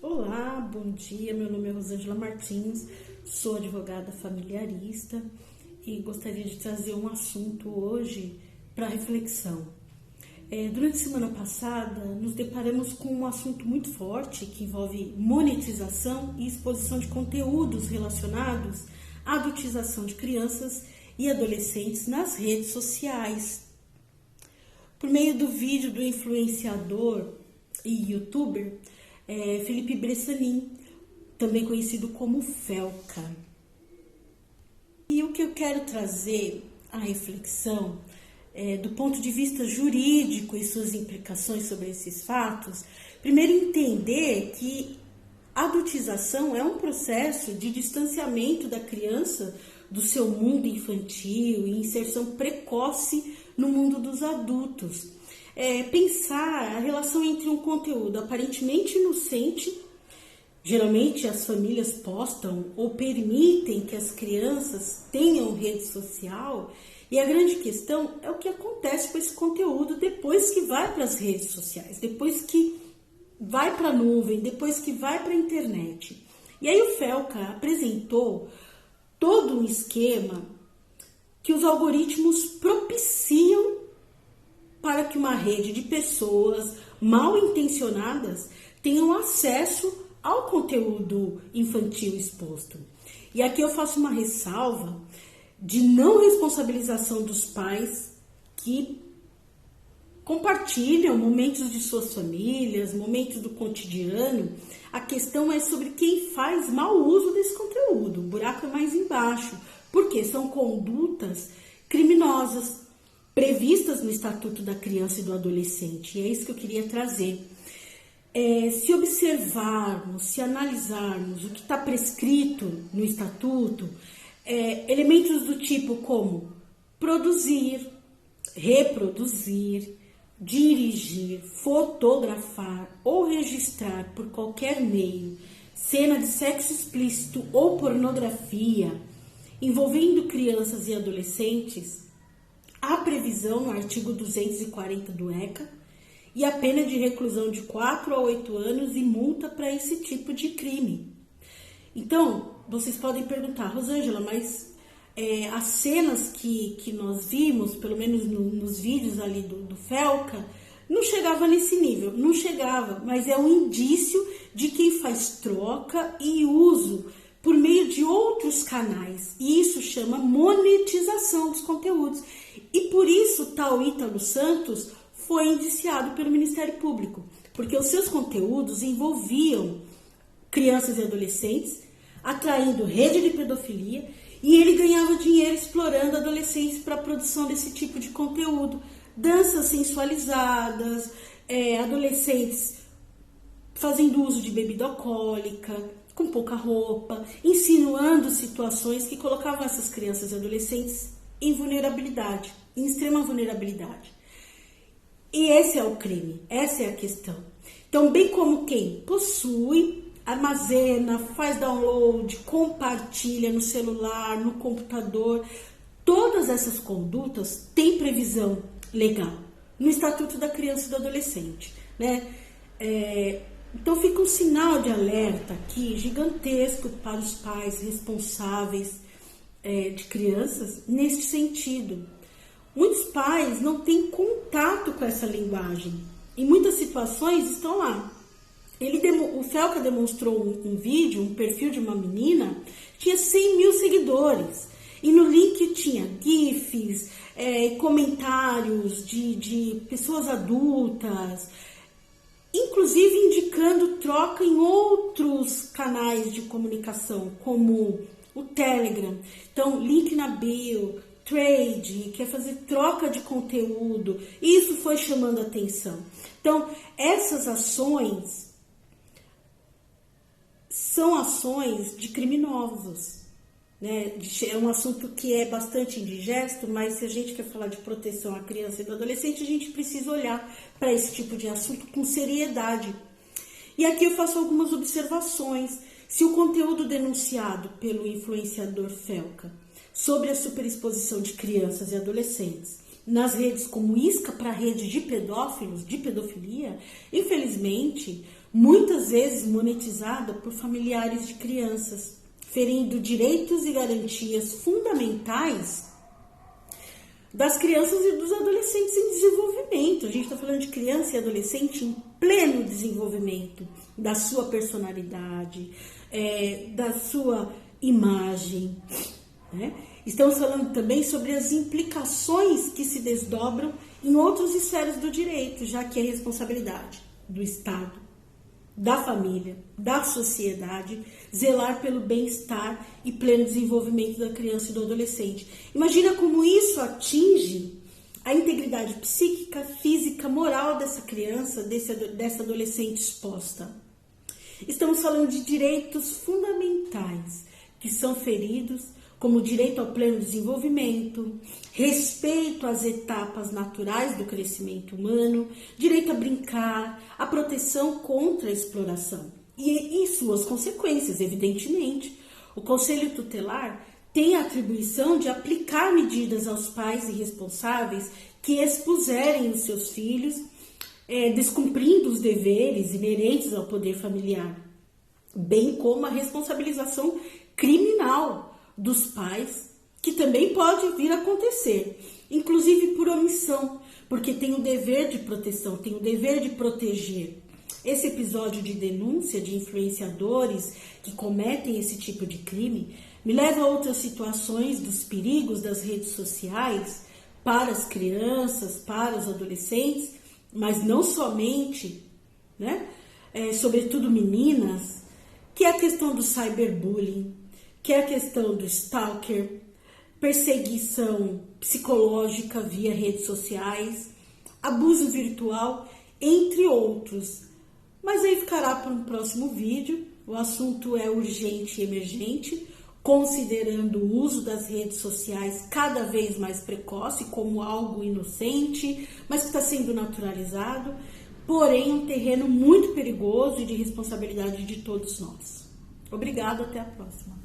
Olá, bom dia, meu nome é Rosângela Martins, sou advogada familiarista e gostaria de trazer um assunto hoje para reflexão. Durante a semana passada, nos deparamos com um assunto muito forte que envolve monetização e exposição de conteúdos relacionados à adultização de crianças e adolescentes nas redes sociais. Por meio do vídeo do influenciador e youtuber Felipe Bressanini, também conhecido como Felca. E o que eu quero trazer à reflexão, do ponto de vista jurídico e suas implicações sobre esses fatos, primeiro entender que a adultização é um processo de distanciamento da criança do seu mundo infantil e inserção precoce no mundo dos adultos. Pensar a relação entre um conteúdo aparentemente inocente, geralmente as famílias postam ou permitem que as crianças tenham rede social, e a grande questão é o que acontece com esse conteúdo depois que vai para as redes sociais, depois que vai para a nuvem, depois que vai para a internet. E aí o Felca apresentou todo um esquema que os algoritmos propiciam para que uma rede de pessoas mal intencionadas tenham acesso ao conteúdo infantil exposto. E aqui eu faço uma ressalva de não responsabilização dos pais que compartilham momentos de suas famílias, momentos do cotidiano. A questão é sobre quem faz mau uso desse conteúdo. O buraco é mais embaixo, porque são condutas criminosas previstas no Estatuto da Criança e do Adolescente, e é isso que eu queria trazer. Se observarmos, se analisarmos o que está prescrito no Estatuto, elementos do tipo como produzir, reproduzir, dirigir, fotografar ou registrar por qualquer meio cena de sexo explícito ou pornografia envolvendo crianças e adolescentes, há previsão no artigo 240 do ECA e a pena de reclusão de 4 a 8 anos e multa para esse tipo de crime. Então, vocês podem perguntar, Rosângela, mas as cenas que nós vimos, pelo menos nos vídeos ali do Felca, não chegava nesse nível, não chegava, mas é um indício de quem faz troca e uso por meio de outros canais, e isso chama monetização dos conteúdos. E por isso tal Ítalo Santos foi indiciado pelo Ministério Público, porque os seus conteúdos envolviam crianças e adolescentes, atraindo rede de pedofilia, e ele ganhava dinheiro explorando adolescentes para a produção desse tipo de conteúdo. Danças sensualizadas, adolescentes fazendo uso de bebida alcoólica, com pouca roupa, insinuando situações que colocavam essas crianças e adolescentes em vulnerabilidade, em extrema vulnerabilidade. E esse é o crime, essa é a questão. Então, bem como quem possui, armazena, faz download, compartilha no celular, no computador, todas essas condutas têm previsão legal no Estatuto da Criança e do Adolescente, né? Então fica um sinal de alerta aqui gigantesco para os pais responsáveis de crianças neste sentido. Muitos pais não têm contato com essa linguagem. Em muitas situações estão lá. O Felca demonstrou um vídeo, um perfil de uma menina, tinha 100 mil seguidores. E no link tinha GIFs, comentários de pessoas adultas, inclusive indicando troca em outros canais de comunicação, como o Telegram. Então, link na bio, trade, quer fazer troca de conteúdo. Isso foi chamando a atenção. Então, essas ações são ações de criminosos, né? É um assunto que é bastante indigesto, mas se a gente quer falar de proteção à criança e do adolescente, a gente precisa olhar para esse tipo de assunto com seriedade. E aqui eu faço algumas observações. Se o conteúdo denunciado pelo influenciador Felca sobre a superexposição de crianças e adolescentes nas redes como isca para rede de pedófilos, de pedofilia, infelizmente, muitas vezes monetizada por familiares de crianças, ferindo direitos e garantias fundamentais das crianças e dos adolescentes em desenvolvimento. A gente está falando de criança e adolescente em pleno desenvolvimento da sua personalidade, da sua imagem, né? Estamos falando também sobre as implicações que se desdobram em outras esferas do direito, já que é responsabilidade do Estado, da família, da sociedade, zelar pelo bem-estar e pleno desenvolvimento da criança e do adolescente. Imagina como isso atinge a integridade psíquica, física, moral dessa criança, dessa adolescente exposta. Estamos falando de direitos fundamentais que são feridos, como o direito ao pleno desenvolvimento, respeito às etapas naturais do crescimento humano, direito a brincar, a proteção contra a exploração e suas consequências, evidentemente. O Conselho Tutelar tem a atribuição de aplicar medidas aos pais irresponsáveis que expuserem os seus filhos, descumprindo os deveres inerentes ao poder familiar, bem como a responsabilização criminal dos pais, que também pode vir a acontecer, inclusive por omissão, porque tem o dever de proteção, tem o dever de proteger. Esse episódio de denúncia de influenciadores que cometem esse tipo de crime me leva a outras situações dos perigos das redes sociais para as crianças, para os adolescentes, mas não somente, né? Sobretudo meninas, que é a questão do cyberbullying, que é a questão do stalker, perseguição psicológica via redes sociais, abuso virtual, entre outros. Mas aí ficará para um próximo vídeo. O assunto é urgente e emergente, considerando o uso das redes sociais cada vez mais precoce, como algo inocente, mas que está sendo naturalizado, porém um terreno muito perigoso e de responsabilidade de todos nós. Obrigada, até a próxima.